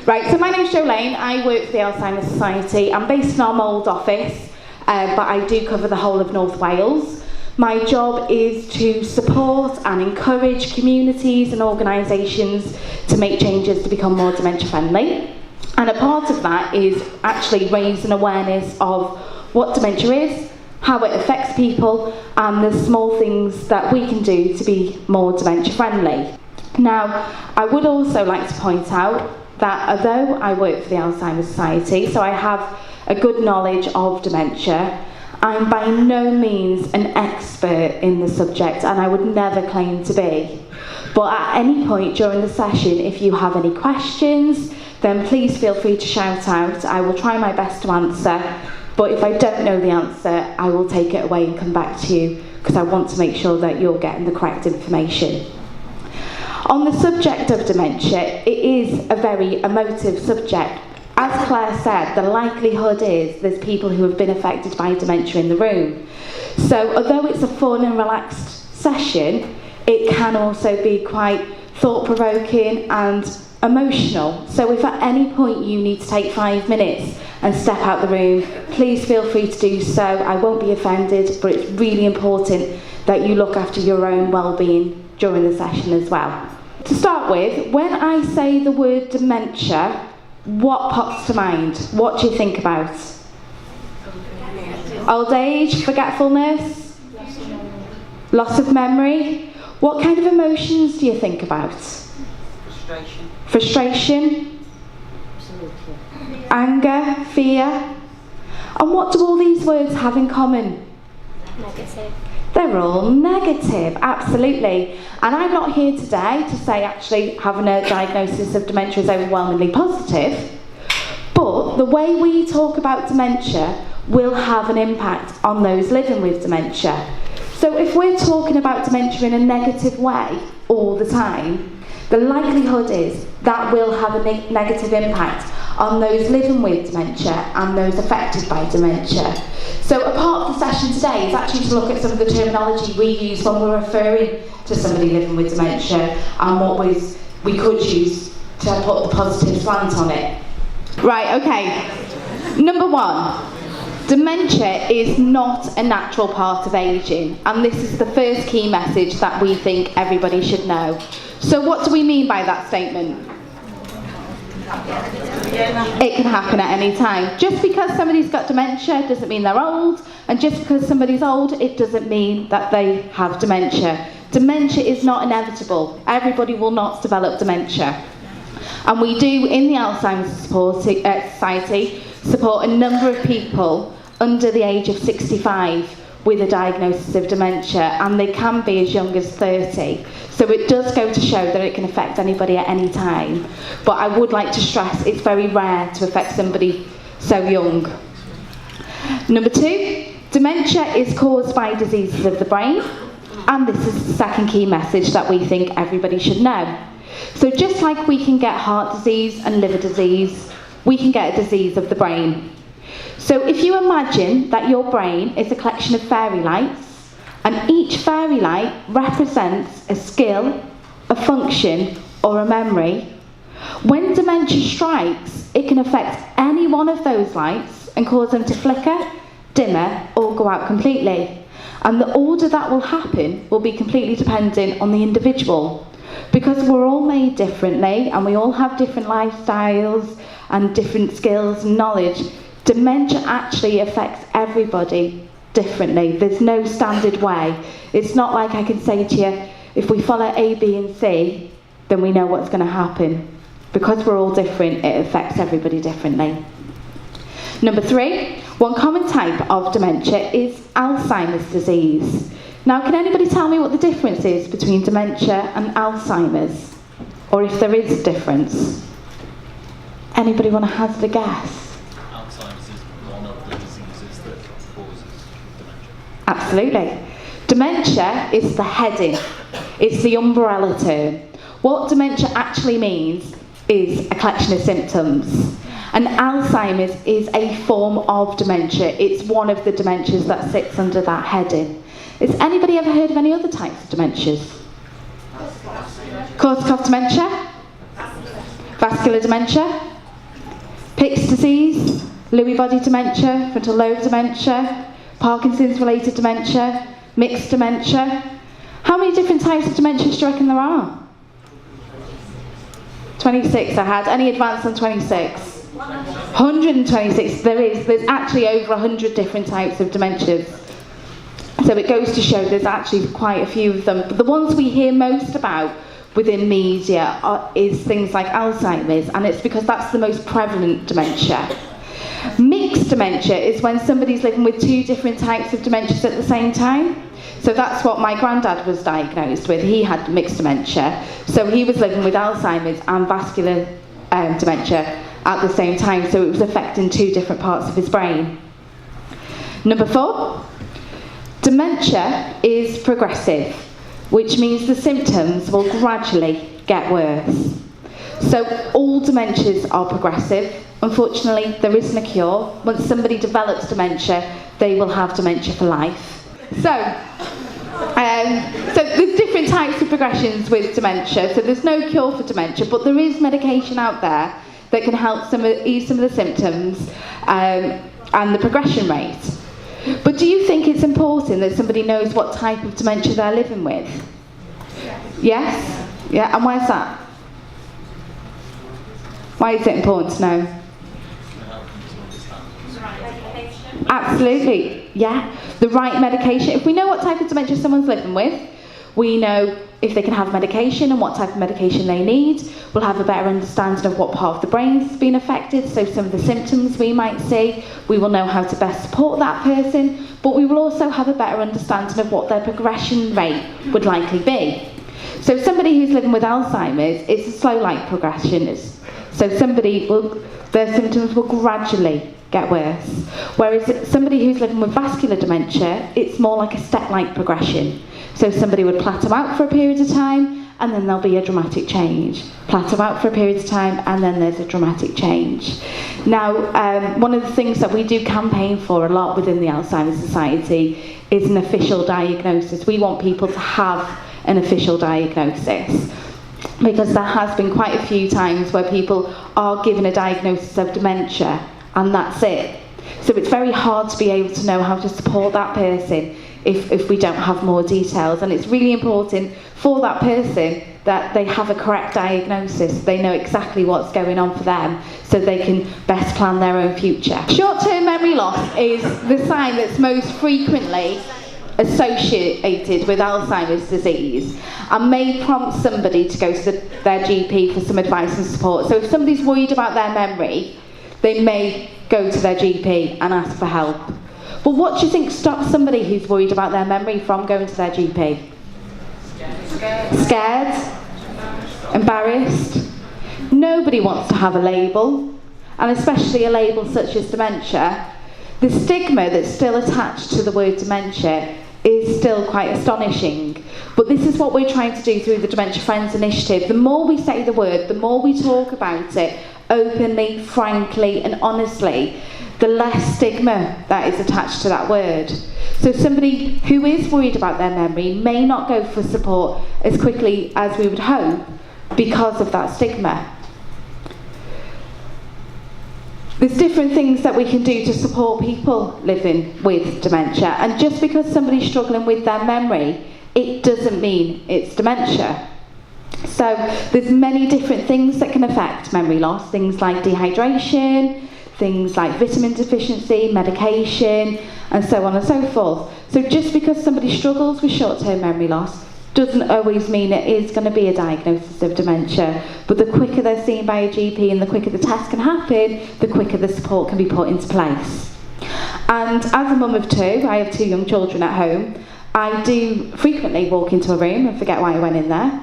Right, so my name's Jolene. I work for the Alzheimer's Society. I'm based in our Mould office, but I do cover the whole of North Wales. My job is to support and encourage communities and organisations to make changes to become more dementia friendly. And a part of that is actually raising awareness of what dementia is, how it affects people, and the small things that we can do to be more dementia friendly. Now, I would also like to point out that although I work for the Alzheimer's Society, so I have a good knowledge of dementia, I'm by no means an expert in the subject, and I would never claim to be. But at any point during the session, if you have any questions, then please feel free to shout out. I will try my best to answer, but if I don't know the answer, I will take it away and come back to you, because I want to make sure that you're getting the correct information. On the subject of dementia, it is a very emotive subject. As Claire said, the likelihood is there's people who have been affected by dementia in the room. So although it's a fun and relaxed session, it can also be quite thought-provoking and emotional. So if at any point you need to take 5 minutes and step out the room, please feel free to do so. I won't be offended, but it's really important that you look after your own well-being during the session as well. To start with, when I say the word dementia, what pops to mind? What do you think about? Old age, forgetfulness, loss of memory. What kind of emotions do you think about? Frustration. Anger, fear. And what do all these words have in common? Negative. They're all negative, absolutely. And I'm not here today to say actually having a diagnosis of dementia is overwhelmingly positive, but the way we talk about dementia will have an impact on those living with dementia. So if we're talking about dementia in a negative way all the time, the likelihood is that will have a negative impact on those living with dementia and those affected by dementia. So a part of the session today is actually to look at some of the terminology we use when we're referring to somebody living with dementia and what we could use to put the positive slant on it. Right, okay. Number one, dementia is not a natural part of ageing, and this is the first key message that we think everybody should know. So what do we mean by that statement? It can happen at any time. Just because somebody's got dementia doesn't mean they're old, and just because somebody's old, it doesn't mean that they have dementia. Dementia is not inevitable. Everybody will not develop dementia. And we do, in the Alzheimer's Society, support a number of people under the age of 65 with a diagnosis of dementia, and they can be as young as 30. So it does go to show that it can affect anybody at any time. But I would like to stress it's very rare to affect somebody so young. Number two, dementia is caused by diseases of the brain, and this is the second key message that we think everybody should know. So just like we can get heart disease and liver disease, we can get a disease of the brain. So if you imagine that your brain is a collection of fairy lights, and each fairy light represents a skill, a function, or a memory, when dementia strikes, it can affect any one of those lights and cause them to flicker, dimmer, or go out completely. And the order that will happen will be completely dependent on the individual. Because we're all made differently, and we all have different lifestyles and different skills and knowledge, dementia actually affects everybody differently. There's no standard way. It's not like I can say to you, if we follow A, B and C, then we know what's going to happen. Because we're all different, it affects everybody differently. Number three, one common type of dementia is Alzheimer's disease. Now, can anybody tell me what the difference is between dementia and Alzheimer's? Or if there is a difference? Anybody want to hazard a guess? Alzheimer's is one of the diseases that causes dementia. Absolutely. Dementia is the heading. It's the umbrella term. What dementia actually means is a collection of symptoms. And Alzheimer's is a form of dementia. It's one of the dementias that sits under that heading. Has anybody ever heard of any other types of dementias? Korsakoff dementia? Vascular dementia? Pick's disease, Lewy body dementia, frontal lobe dementia, Parkinson's related dementia, mixed dementia. How many different types of dementia do you reckon there are? 26 I had. Any advance on 26? 126. There's actually over 100 different types of dementias. So it goes to show there's actually quite a few of them. But the ones we hear most about within media is things like Alzheimer's, and it's because that's the most prevalent dementia. Mixed dementia is when somebody's living with two different types of dementias at the same time. So that's what my granddad was diagnosed with. He had mixed dementia. So he was living with Alzheimer's and vascular dementia at the same time. So it was affecting two different parts of his brain. Number 4, dementia is progressive, which means the symptoms will gradually get worse. So all dementias are progressive. Unfortunately, there isn't a cure. Once somebody develops dementia, they will have dementia for life. So there's different types of progressions with dementia. So there's no cure for dementia, but there is medication out there that can help ease some of the symptoms and the progression rate. But do you think it's important that somebody knows what type of dementia they're living with? Yes? Yeah, and why is that? Why is it important to know? Absolutely, yeah. The right medication. If we know what type of dementia someone's living with, we know if they can have medication and what type of medication they need. We'll have a better understanding of what part of the brain's been affected, so some of the symptoms we might see. We will know how to best support that person, but we will also have a better understanding of what their progression rate would likely be. So somebody who's living with Alzheimer's, it's a slow-like progression. So their symptoms will gradually get worse. Whereas somebody who's living with vascular dementia, it's more like a step-like progression. So somebody would plateau out for a period of time, and then there'll be a dramatic change. Plateau out for a period of time, and then there's a dramatic change. Now, one of the things that we do campaign for a lot within the Alzheimer's Society is an official diagnosis. We want people to have an official diagnosis, because there has been quite a few times where people are given a diagnosis of dementia and that's it. So it's very hard to be able to know how to support that person if we don't have more details, and it's really important for that person that they have a correct diagnosis. They know exactly what's going on for them so they can best plan their own future. Short-term memory loss is the sign that's most frequently associated with Alzheimer's disease and may prompt somebody to go to their GP for some advice and support. So if somebody's worried about their memory, they may go to their GP and ask for help. But what do you think stops somebody who's worried about their memory from going to their GP? Scared? Embarrassed? Nobody wants to have a label, and especially a label such as dementia. The stigma that's still attached to the word dementia is still quite astonishing. But this is what we're trying to do through the Dementia Friends initiative. The more we say the word, the more we talk about it openly, frankly and honestly, the less stigma that is attached to that word. So somebody who is worried about their memory may not go for support as quickly as we would hope because of that stigma. There's different things that we can do to support people living with dementia, and just because somebody's struggling with their memory, it doesn't mean it's dementia. So there's many different things that can affect memory loss, things like dehydration, things like vitamin deficiency, medication, and so on and so forth. So just because somebody struggles with short-term memory loss doesn't always mean it is going to be a diagnosis of dementia. But the quicker they're seen by a GP and the quicker the test can happen, the quicker the support can be put into place. And as a mum of 2, I have 2 young children at home, I do frequently walk into a room and forget why I went in there.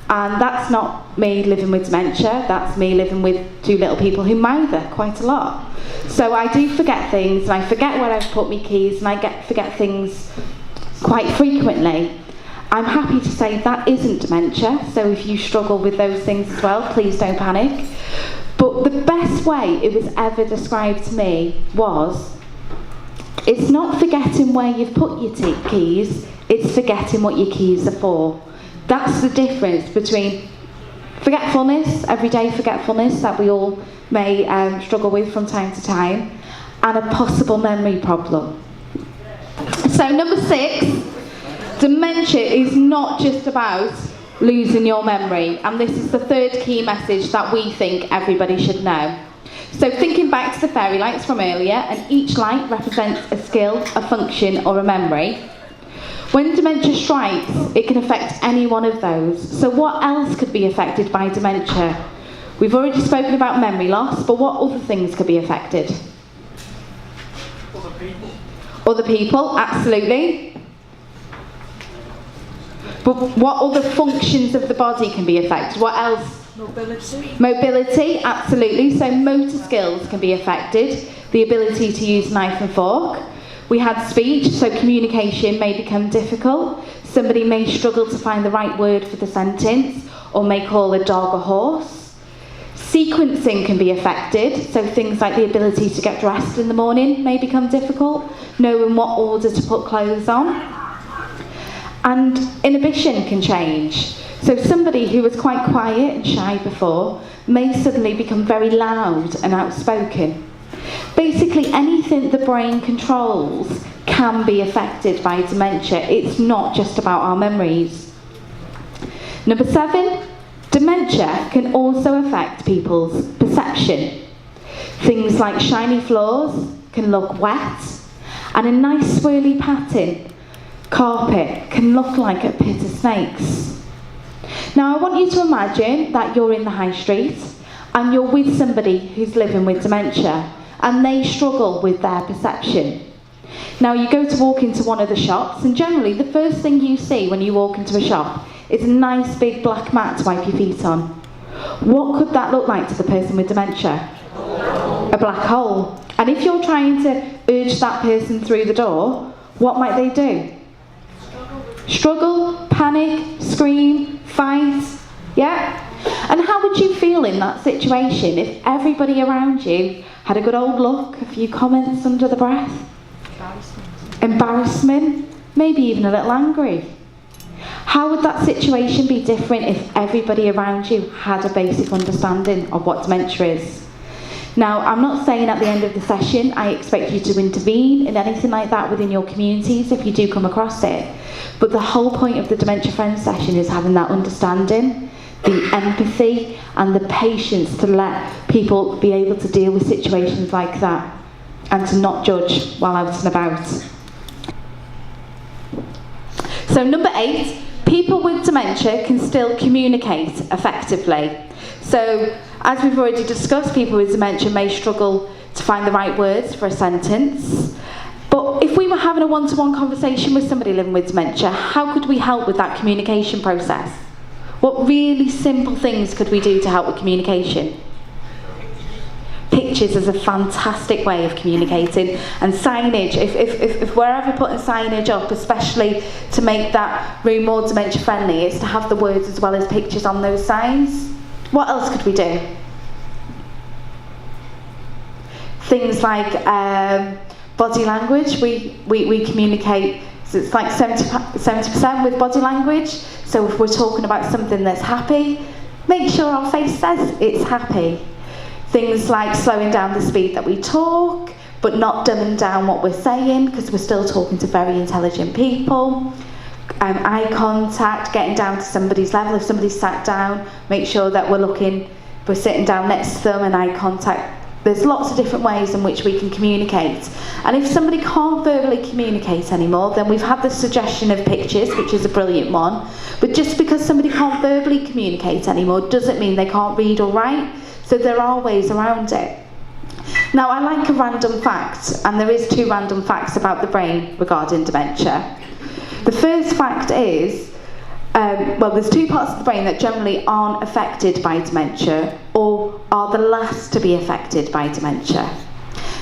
And that's not me living with dementia, that's me living with 2 little people who mither quite a lot. So I do forget things, and I forget where I've put my keys, and I forget things quite frequently. I'm happy to say that isn't dementia, so if you struggle with those things as well, please don't panic. But the best way it was ever described to me was, it's not forgetting where you've put your keys, it's forgetting what your keys are for. That's the difference between Forgetfulness, everyday forgetfulness that we all may struggle with from time to time, and a possible memory problem. So number 6, dementia is not just about losing your memory, and this is the third key message that we think everybody should know. So thinking back to the fairy lights from earlier, and each light represents a skill, a function or a memory. When dementia strikes, it can affect any one of those. So what else could be affected by dementia? We've already spoken about memory loss, but what other things could be affected? Other people. Other people, absolutely. But what other functions of the body can be affected? What else? Mobility, absolutely. So motor skills can be affected. The ability to use knife and fork. We had speech, so communication may become difficult. Somebody may struggle to find the right word for the sentence, or may call a dog a horse. Sequencing can be affected, so things like the ability to get dressed in the morning may become difficult, knowing what order to put clothes on. And inhibition can change. So somebody who was quite quiet and shy before may suddenly become very loud and outspoken. Basically, anything the brain controls can be affected by dementia. It's not just about our memories. Number 7, dementia can also affect people's perception. Things like shiny floors can look wet, and a nice swirly pattern carpet can look like a pit of snakes. Now I want you to imagine that you're in the high street and you're with somebody who's living with dementia and they struggle with their perception. Now you go to walk into one of the shops, and generally the first thing you see when you walk into a shop is a nice big black mat to wipe your feet on. What could that look like to the person with dementia? A black hole. And if you're trying to urge that person through the door, what might they do? Struggle, panic, scream, fight, yeah? And how would you feel in that situation if everybody around you had a good old look, a few comments under the breath? Embarrassment, maybe even a little angry. How would that situation be different if everybody around you had a basic understanding of what dementia is? Now, I'm not saying at the end of the session I expect you to intervene in anything like that within your communities if you do come across it, but the whole point of the Dementia Friends session is having that understanding, the empathy and the patience to let people be able to deal with situations like that and to not judge while out and about. So number 8, people with dementia can still communicate effectively. So, as we've already discussed, people with dementia may struggle to find the right words for a sentence. But if we were having a one-to-one conversation with somebody living with dementia, how could we help with that communication process? What really simple things could we do to help with communication? Pictures is a fantastic way of communicating, and signage, if we're ever putting signage up, especially to make that room more dementia friendly, is to have the words as well as pictures on those signs. What else could we do? Things like body language. We communicate, so it's like 70% with body language. So if we're talking about something that's happy, make sure our face says it's happy. Things like slowing down the speed that we talk, but not dumbing down what we're saying, because we're still talking to very intelligent people. Eye contact, getting down to somebody's level. If somebody's sat down, make sure that we're sitting down next to them, and eye contact. There's lots of different ways in which we can communicate. And if somebody can't verbally communicate anymore, then we've had the suggestion of pictures, which is a brilliant one. But just because somebody can't verbally communicate anymore doesn't mean they can't read or write. So there are ways around it. Now, I like a random fact, and there is 2 random facts about the brain regarding dementia. The first fact is, there's 2 parts of the brain that generally aren't affected by dementia, or are the last to be affected by dementia.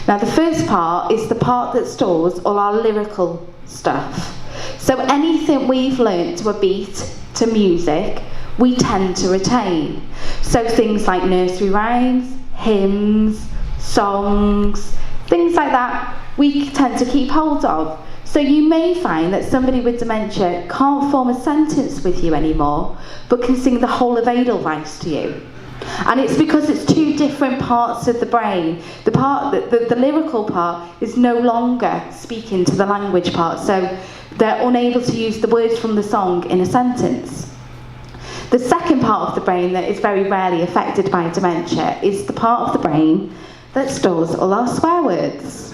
Now, the first part is the part that stores all our lyrical stuff. So anything we've learnt to a beat, to music, we tend to retain. So things like nursery rhymes, hymns, songs, things like that, we tend to keep hold of. So you may find that somebody with dementia can't form a sentence with you anymore, but can sing the whole of Edelweiss to you. And it's because it's two different parts of the brain. The part, the lyrical part is no longer speaking to the language part, so they're unable to use the words from the song in a sentence. The second part of the brain that is very rarely affected by dementia is the part of the brain that stores all our swear words.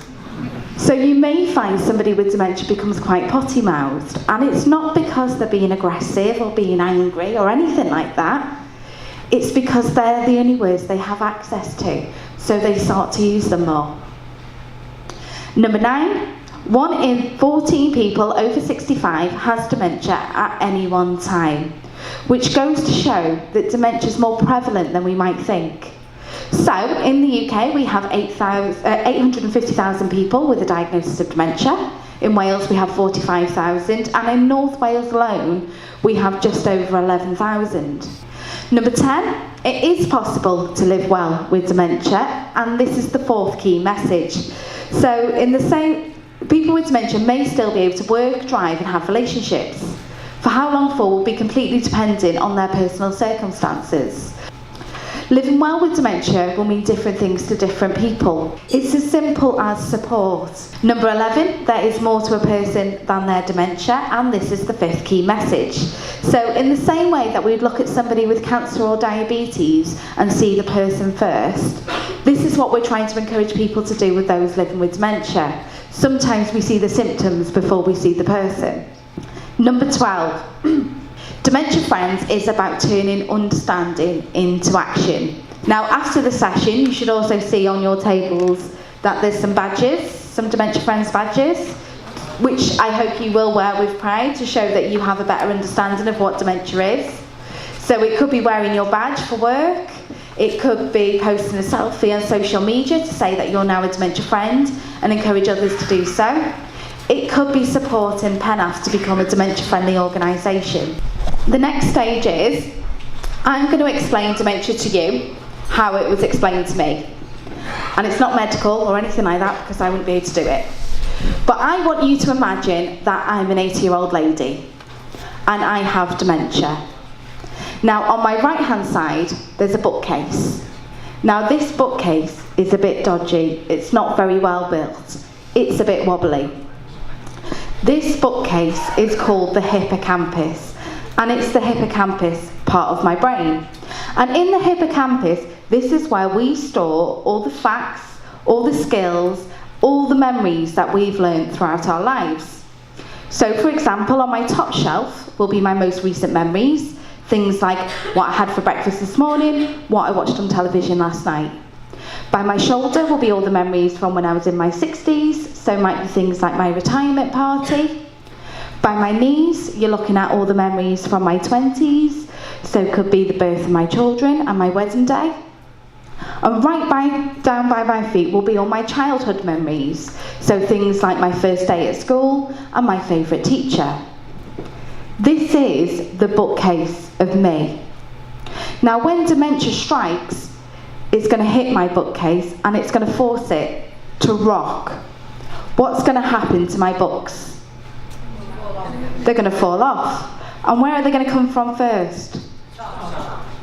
So you may find somebody with dementia becomes quite potty-mouthed, and it's not because they're being aggressive or being angry or anything like that. It's because they're the only words they have access to, so they start to use them more. Number 9, 1 in 14 people over 65 has dementia at any one time, which goes to show that dementia is more prevalent than we might think. So, in the UK, we have 850,000 people with a diagnosis of dementia. In Wales, we have 45,000, and in North Wales alone, we have just over 11,000. Number 10, it is possible to live well with dementia, and this is the 4th key message. So, people with dementia may still be able to work, drive, and have relationships. For how long for will be completely dependent on their personal circumstances. Living well with dementia will mean different things to different people. It's as simple as support. Number 11, there is more to a person than their dementia, and this is the 5th key message. So in the same way that we'd look at somebody with cancer or diabetes and see the person first, this is what we're trying to encourage people to do with those living with dementia. Sometimes we see the symptoms before we see the person. Number 12. Dementia Friends is about turning understanding into action. Now, after the session, you should also see on your tables that there's some badges, some Dementia Friends badges, which I hope you will wear with pride to show that you have a better understanding of what dementia is. So it could be wearing your badge for work, it could be posting a selfie on social media to say that you're now a Dementia Friend and encourage others to do so. It could be supporting PENAF to become a dementia-friendly organisation. The next stage is, I'm going to explain dementia to you how it was explained to me. And it's not medical or anything like that because I wouldn't be able to do it. But I want you to imagine that I'm an 80-year-old lady and I have dementia. Now on my right-hand side, there's a bookcase. Now this bookcase is a bit dodgy. It's not very well built. It's a bit wobbly. This bookcase is called the hippocampus, and it's the hippocampus part of my brain. And in the hippocampus, this is where we store all the facts, all the skills, all the memories that we've learned throughout our lives. So for example, on my top shelf will be my most recent memories, things like what I had for breakfast this morning, what I watched on television last night. By my shoulder will be all the memories from when I was in my 60s, so it might be things like my retirement party. By my knees, you're looking at all the memories from my 20s, so it could be the birth of my children and my wedding day. And down by my feet will be all my childhood memories, so things like my first day at school and my favourite teacher. This is the bookcase of me. Now when dementia strikes, it's going to hit my bookcase and it's going to force it to rock. What's going to happen to my books? They're going to fall off. And where are they going to come from first?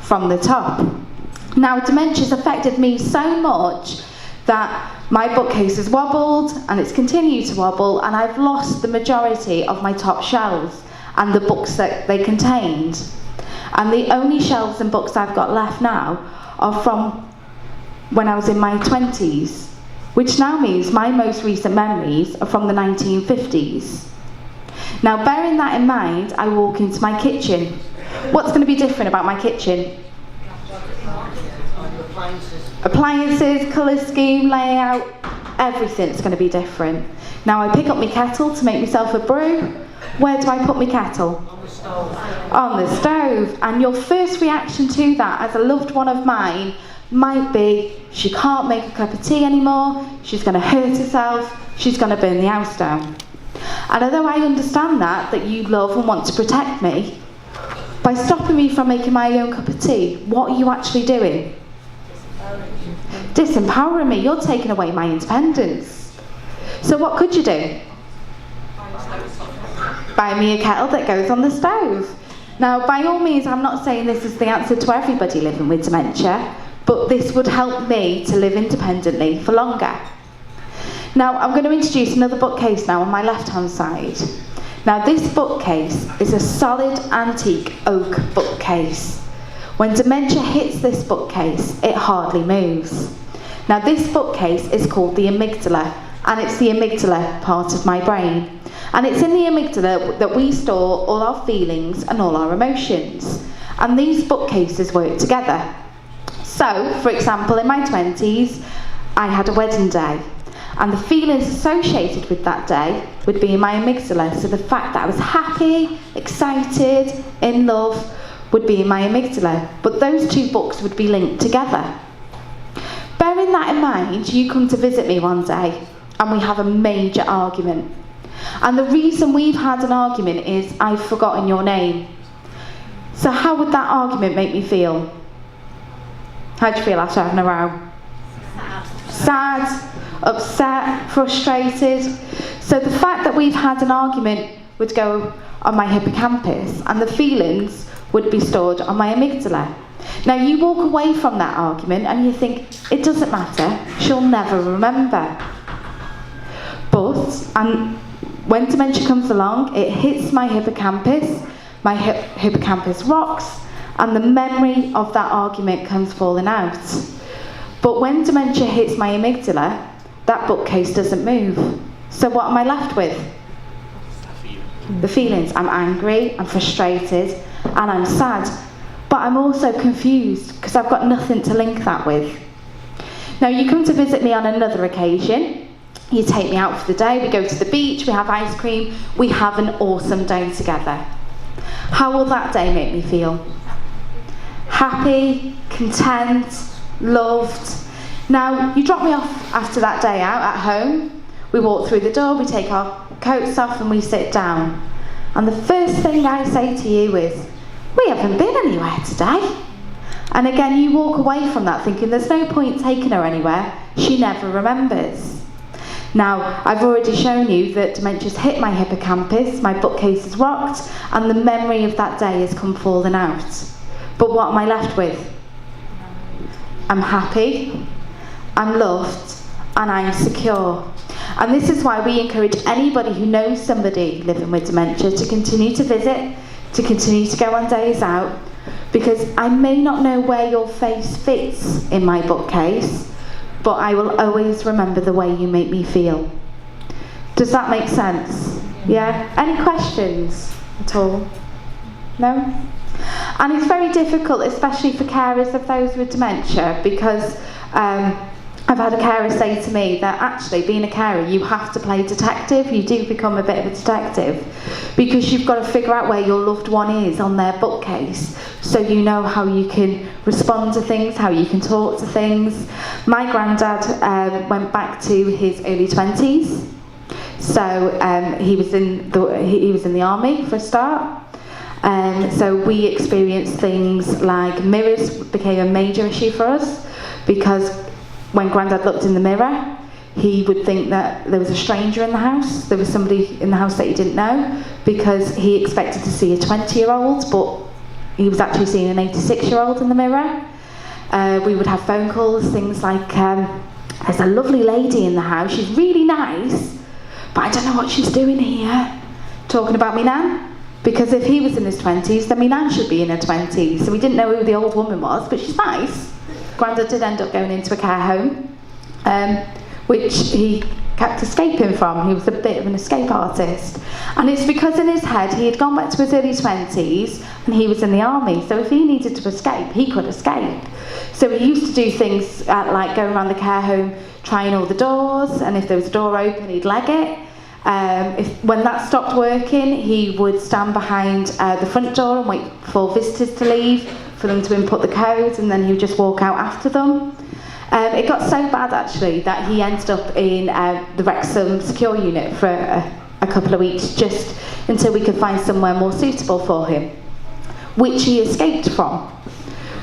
From the top. Now dementia's affected me so much that my bookcase has wobbled and it's continued to wobble, and I've lost the majority of my top shelves and the books that they contained. And the only shelves and books I've got left now are from when I was in my 20s, which now means my most recent memories are from the 1950s. Now bearing that in mind, I walk into my kitchen. What's going to be different about my kitchen? Appliances, colour scheme, layout, everything's going to be different. Now I pick up my kettle to make myself a brew. Where do I put my kettle? On the stove. On the stove. And your first reaction to that as a loved one of mine might be, she can't make a cup of tea anymore, she's going to hurt herself, she's going to burn the house down. And although I understand that you love and want to protect me, by stopping me from making my own cup of tea, what are you actually doing? Disempowering me. You're taking away my independence. So what could you do? Buy me a kettle that goes on the stove. Now, by all means, I'm not saying this is the answer to everybody living with dementia, but this would help me to live independently for longer. Now, I'm going to introduce another bookcase now on my left-hand side. Now, this bookcase is a solid antique oak bookcase. When dementia hits this bookcase, it hardly moves. Now, this bookcase is called the amygdala, and it's the amygdala part of my brain. And it's in the amygdala that we store all our feelings and all our emotions. And these bookcases work together. So, for example, in my 20s, I had a wedding day. And the feelings associated with that day would be in my amygdala. So the fact that I was happy, excited, in love, would be in my amygdala. But those two books would be linked together. Bearing that in mind, you come to visit me one day, and we have a major argument. And the reason we've had an argument is I've forgotten your name. So how would that argument make me feel? How do you feel after having a row? Sad, upset, frustrated. So the fact that we've had an argument would go on my hippocampus, and the feelings would be stored on my amygdala. Now you walk away from that argument and you think, it doesn't matter, she'll never remember. But, and when dementia comes along, it hits my hippocampus, my hippocampus rocks, and the memory of that argument comes falling out. But when dementia hits my amygdala, that bookcase doesn't move. So what am I left with? The feelings. I'm angry, I'm frustrated, and I'm sad. But I'm also confused because I've got nothing to link that with. Now you come to visit me on another occasion. You take me out for the day, we go to the beach, we have ice cream, we have an awesome day together. How will that day make me feel? Happy, content, loved. Now, you drop me off after that day out at home, we walk through the door, we take our coats off and we sit down. And the first thing I say to you is, we haven't been anywhere today. And again, you walk away from that thinking there's no point taking her anywhere, she never remembers. Now, I've already shown you that dementia's hit my hippocampus, my bookcase is rocked, and the memory of that day has come falling out. But what am I left with? I'm happy, I'm loved, and I'm secure. And this is why we encourage anybody who knows somebody living with dementia to continue to visit, to continue to go on days out, because I may not know where your face fits in my bookcase, but I will always remember the way you make me feel. Does that make sense? Yeah? Any questions at all? No? And it's very difficult, especially for carers of those with dementia, because I've had a carer say to me that actually being a carer, you have to play detective. You do become a bit of a detective because you've got to figure out where your loved one is on their bookcase, so you know how you can respond to things, how you can talk to things. My granddad went back to his early 20s, so he was in the army for a start. So we experienced things like mirrors became a major issue for us, because when Grandad looked in the mirror, he would think that there was a stranger in the house, there was somebody in the house that he didn't know, because he expected to see a 20-year-old, but he was actually seeing an 86-year-old in the mirror. We would have phone calls, things like, there's a lovely lady in the house, she's really nice, but I don't know what she's doing here, talking about me nan. Because if he was in his 20s, then my nan should be in her 20s. So we didn't know who the old woman was, but she's nice. Grandad did end up going into a care home, which he kept escaping from. He was a bit of an escape artist. And it's because in his head, he had gone back to his early 20s, and he was in the army. So if he needed to escape, he could escape. So he used to do things like going around the care home, trying all the doors, and if there was a door open, he'd leg it. When that stopped working, he would stand behind the front door and wait for visitors to leave, for them to input the code, and then he would just walk out after them. It got so bad, actually, that he ended up in the Wrexham secure unit for a couple of weeks, just until we could find somewhere more suitable for him, which he escaped from.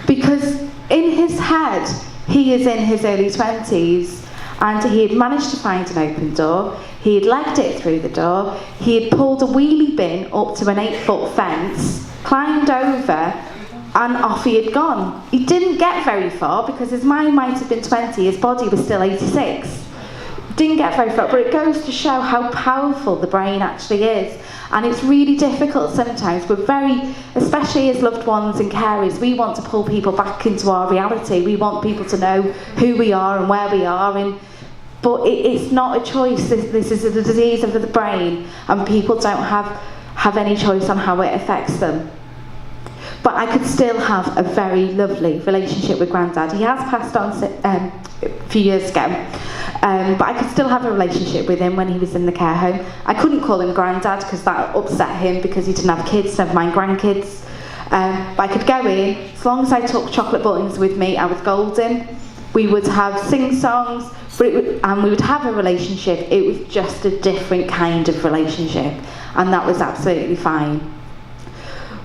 Because in his head, he is in his early 20s, and he had managed to find an open door. He had legged it through the door, he had pulled a wheelie bin up to an 8-foot fence, climbed over, and off he had gone. He didn't get very far because his mind might have been 20, his body was still 86. Didn't get very far, but it goes to show how powerful the brain actually is. And it's really difficult sometimes. We're very, especially as loved ones and carers, we want to pull people back into our reality. We want people to know who we are and where we are. But it's not a choice. This is a disease of the brain, and people don't have any choice on how it affects them. But I could still have a very lovely relationship with Grandad. He has passed on a few years ago, but I could still have a relationship with him when he was in the care home. I couldn't call him Grandad because that upset him because he didn't have kids, never mind grandkids. But I could go in, as long as I took chocolate buttons with me, I was golden. We would have sing-songs, and we would have a relationship. It was just a different kind of relationship, and that was absolutely fine.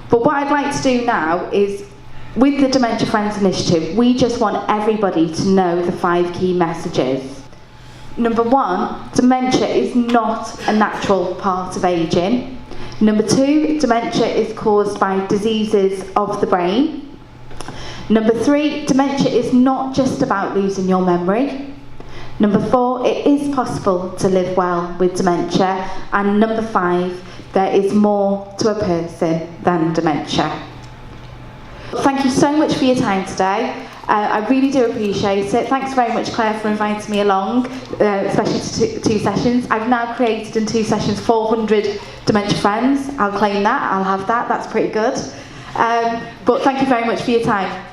But what I'd like to do now is, with the Dementia Friends Initiative, we just want everybody to know the 5 key messages. Number 1, dementia is not a natural part of ageing. Number 2, dementia is caused by diseases of the brain. Number 3, dementia is not just about losing your memory. Number 4, it is possible to live well with dementia. And number 5, there is more to a person than dementia. Thank you so much for your time today. I really do appreciate it. Thanks very much, Claire, for inviting me along, especially to 2 sessions. I've now created in 2 sessions 400 dementia friends. I'll claim that, I'll have that, that's pretty good. But thank you very much for your time.